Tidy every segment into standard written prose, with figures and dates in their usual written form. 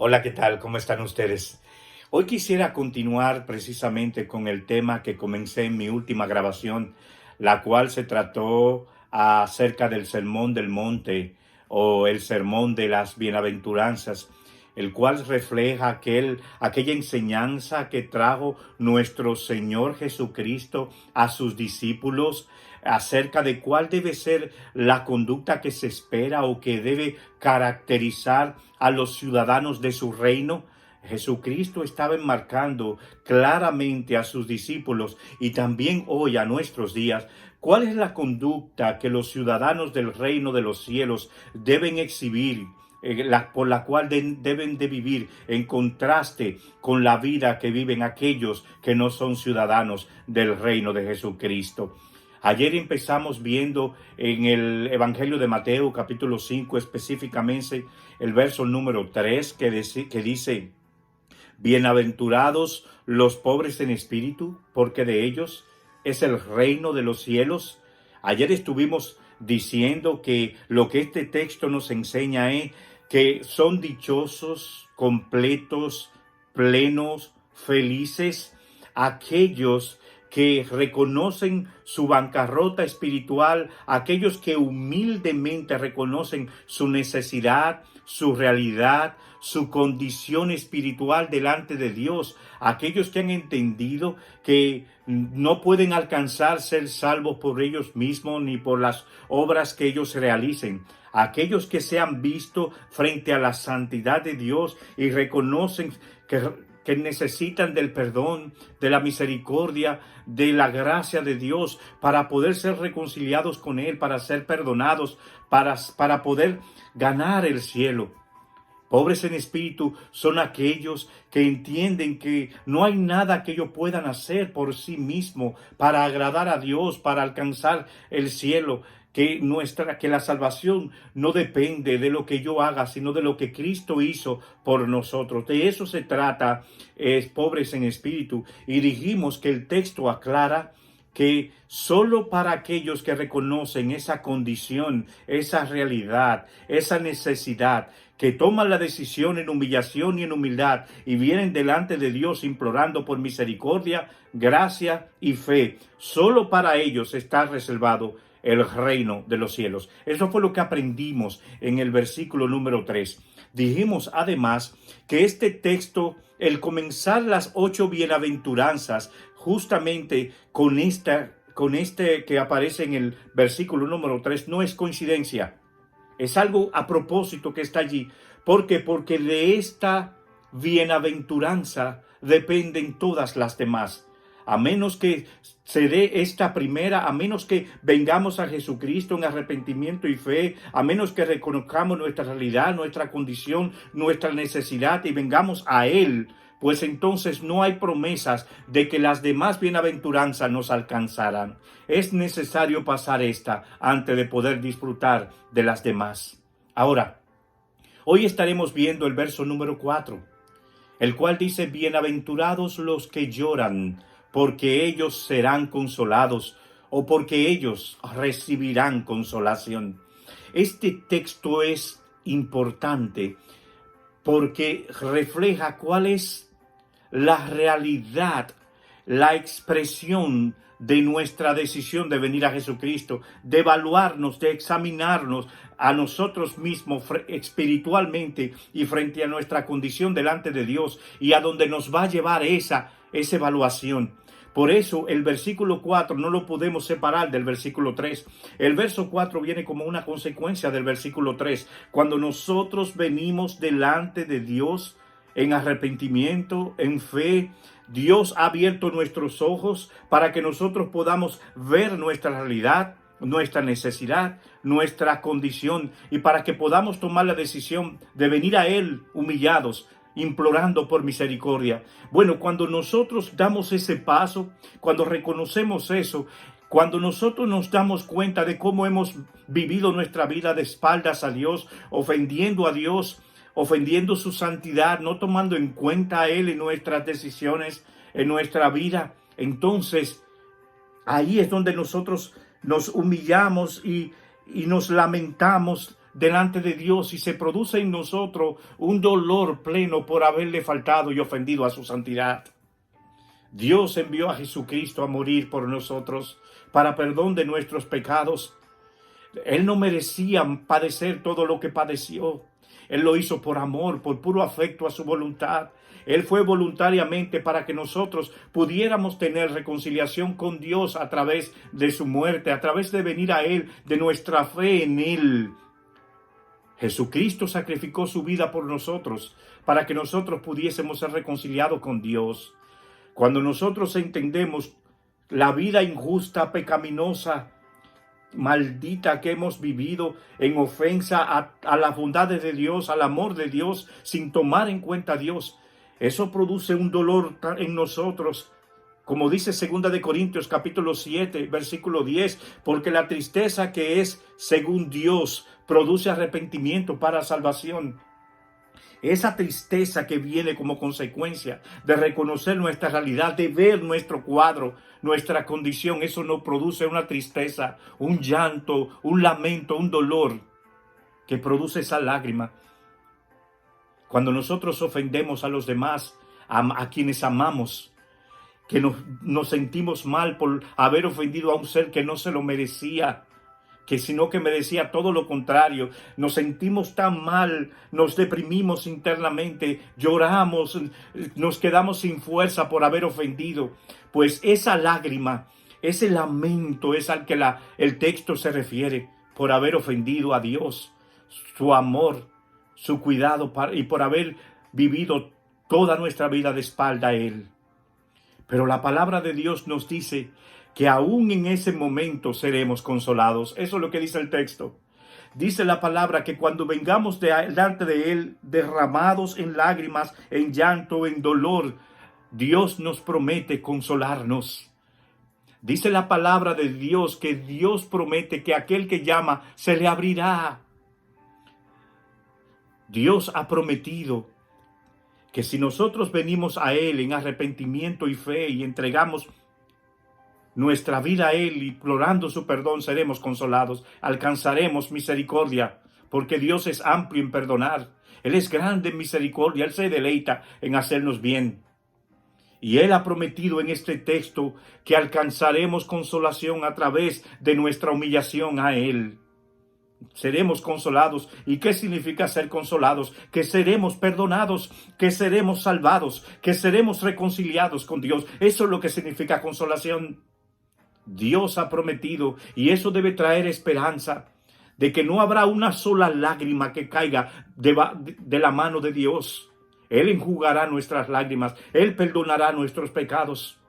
Hola, ¿qué tal? ¿Cómo están ustedes? Hoy quisiera continuar precisamente con el tema que comencé en mi última grabación, la cual se trató acerca del Sermón del Monte o el Sermón de las Bienaventuranzas, el cual refleja aquella enseñanza que trajo nuestro Señor Jesucristo a sus discípulos acerca de cuál debe ser la conducta que se espera o que debe caracterizar a los ciudadanos de su reino. Jesucristo estaba enmarcando claramente a sus discípulos y también hoy a nuestros días cuál es la conducta que los ciudadanos del reino de los cielos deben exhibir, por la cual deben de vivir en contraste con la vida que viven aquellos que no son ciudadanos del reino de Jesucristo. Ayer empezamos viendo en el Evangelio de Mateo, capítulo 5, específicamente el verso número 3, que dice: bienaventurados los pobres en espíritu, porque de ellos es el reino de los cielos. Ayer estuvimos diciendo que lo que este texto nos enseña es que son dichosos, completos, plenos, felices aquellos que reconocen su bancarrota espiritual, aquellos que humildemente reconocen su necesidad, su realidad, su condición espiritual delante de Dios, aquellos que han entendido que no pueden alcanzar ser salvos por ellos mismos ni por las obras que ellos realicen, aquellos que se han visto frente a la santidad de Dios y reconocen que necesitan del perdón, de la misericordia, de la gracia de Dios para poder ser reconciliados con Él, para ser perdonados, para poder ganar el cielo. Pobres en espíritu son aquellos que entienden que no hay nada que ellos puedan hacer por sí mismos para agradar a Dios, para alcanzar el cielo, que la salvación no depende de lo que yo haga, sino de lo que Cristo hizo por nosotros. De eso se trata, pobres en espíritu. Y dijimos que el texto aclara que solo para aquellos que reconocen esa condición, esa realidad, esa necesidad, que toman la decisión en humillación y en humildad y vienen delante de Dios implorando por misericordia, gracia y fe, solo para ellos está reservado el reino de los cielos. Eso fue lo que aprendimos en el versículo número 3. Dijimos además que este texto, el comenzar las 8 bienaventuranzas, justamente con este que aparece en el versículo número 3, no es coincidencia. Es algo a propósito que está allí. ¿Por qué? Porque de esta bienaventuranza dependen todas las demás. A menos que se dé esta primera, a menos que vengamos a Jesucristo en arrepentimiento y fe, a menos que reconozcamos nuestra realidad, nuestra condición, nuestra necesidad y vengamos a Él, pues entonces no hay promesas de que las demás bienaventuranzas nos alcanzarán. Es necesario pasar esta antes de poder disfrutar de las demás. Ahora, hoy estaremos viendo el verso número 4, el cual dice: bienaventurados los que lloran, porque ellos serán consolados, o porque ellos recibirán consolación. Este texto es importante porque refleja cuál es la realidad, la expresión de nuestra decisión de venir a Jesucristo, de evaluarnos, de examinarnos a nosotros mismos espiritualmente y frente a nuestra condición delante de Dios, y a donde nos va a llevar esa evaluación. Por eso el versículo 4 no lo podemos separar del versículo 3. El verso 4 viene como una consecuencia del versículo 3. Cuando nosotros venimos delante de Dios en arrepentimiento, en fe, Dios ha abierto nuestros ojos para que nosotros podamos ver nuestra realidad, nuestra necesidad, nuestra condición, y para que podamos tomar la decisión de venir a Él humillados, implorando por misericordia. Bueno, cuando nosotros damos ese paso, cuando reconocemos eso, cuando nosotros nos damos cuenta de cómo hemos vivido nuestra vida de espaldas a Dios, ofendiendo a Dios, ofendiendo su santidad, no tomando en cuenta a Él en nuestras decisiones, en nuestra vida, entonces ahí es donde nosotros nos humillamos y nos lamentamos delante de Dios y se produce en nosotros un dolor pleno por haberle faltado y ofendido a su santidad. Dios envió a Jesucristo a morir por nosotros para perdón de nuestros pecados. Él no merecía padecer todo lo que padeció. Él lo hizo por amor, por puro afecto a su voluntad. Él fue voluntariamente para que nosotros pudiéramos tener reconciliación con Dios a través de su muerte, a través de venir a Él, de nuestra fe en Él. Jesucristo sacrificó su vida por nosotros para que nosotros pudiésemos ser reconciliados con Dios. Cuando nosotros entendemos la vida injusta, pecaminosa, maldita que hemos vivido en ofensa a las bondades de Dios, al amor de Dios, sin tomar en cuenta a Dios, eso produce un dolor en nosotros. Como dice 2 de Corintios capítulo 7, versículo 10, porque la tristeza que es según Dios produce arrepentimiento para salvación. Esa tristeza que viene como consecuencia de reconocer nuestra realidad, de ver nuestro cuadro, nuestra condición, eso no produce una tristeza, un llanto, un lamento, un dolor que produce esa lágrima. Cuando nosotros ofendemos a los demás, a quienes amamos, que nos sentimos mal por haber ofendido a un ser que no se lo merecía, sino que merecía todo lo contrario. Nos sentimos tan mal, nos deprimimos internamente, lloramos, nos quedamos sin fuerza por haber ofendido. Pues esa lágrima, ese lamento es al que el texto se refiere, por haber ofendido a Dios, su amor, su cuidado y por haber vivido toda nuestra vida de espalda a Él. Pero la palabra de Dios nos dice que aún en ese momento seremos consolados. Eso es lo que dice el texto. Dice la palabra que cuando vengamos delante de Él, derramados en lágrimas, en llanto, en dolor, Dios nos promete consolarnos. Dice la palabra de Dios que Dios promete que aquel que llama se le abrirá. Dios ha prometido que si nosotros venimos a Él en arrepentimiento y fe y entregamos nuestra vida a Él, implorando su perdón, seremos consolados, alcanzaremos misericordia, porque Dios es amplio en perdonar. Él es grande en misericordia, Él se deleita en hacernos bien. Y Él ha prometido en este texto que alcanzaremos consolación a través de nuestra humillación a Él. Seremos consolados. ¿Y qué significa ser consolados? Que seremos perdonados, que seremos salvados, que seremos reconciliados con Dios. Eso es lo que significa consolación. Dios ha prometido, y eso debe traer esperanza, de que no habrá una sola lágrima que caiga de la mano de Dios. Él enjugará nuestras lágrimas, Él perdonará nuestros pecados.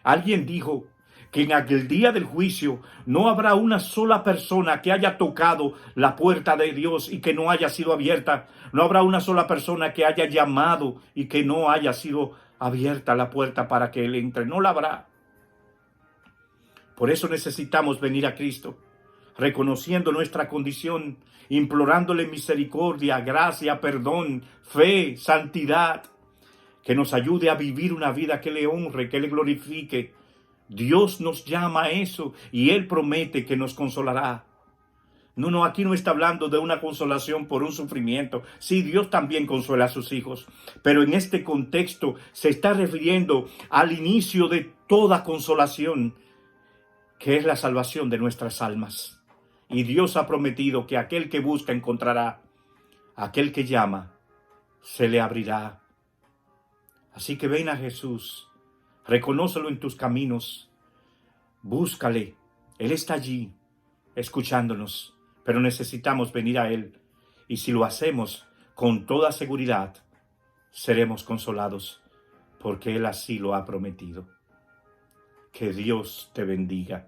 Alguien dijo que en aquel día del juicio no habrá una sola persona que haya tocado la puerta de Dios y que no haya sido abierta. No habrá una sola persona que haya llamado y que no haya sido abierta la puerta para que Él entre. No la habrá. Por eso necesitamos venir a Cristo, reconociendo nuestra condición, implorándole misericordia, gracia, perdón, fe, santidad, que nos ayude a vivir una vida que le honre, que le glorifique. Dios nos llama a eso y Él promete que nos consolará. No, aquí no está hablando de una consolación por un sufrimiento. Sí, Dios también consuela a sus hijos, pero en este contexto se está refiriendo al inicio de toda consolación, que es la salvación de nuestras almas. Y Dios ha prometido que aquel que busca encontrará, aquel que llama se le abrirá. Así que ven a Jesús, reconócelo en tus caminos, búscale, Él está allí escuchándonos, pero necesitamos venir a Él, y si lo hacemos con toda seguridad, seremos consolados, porque Él así lo ha prometido. Que Dios te bendiga.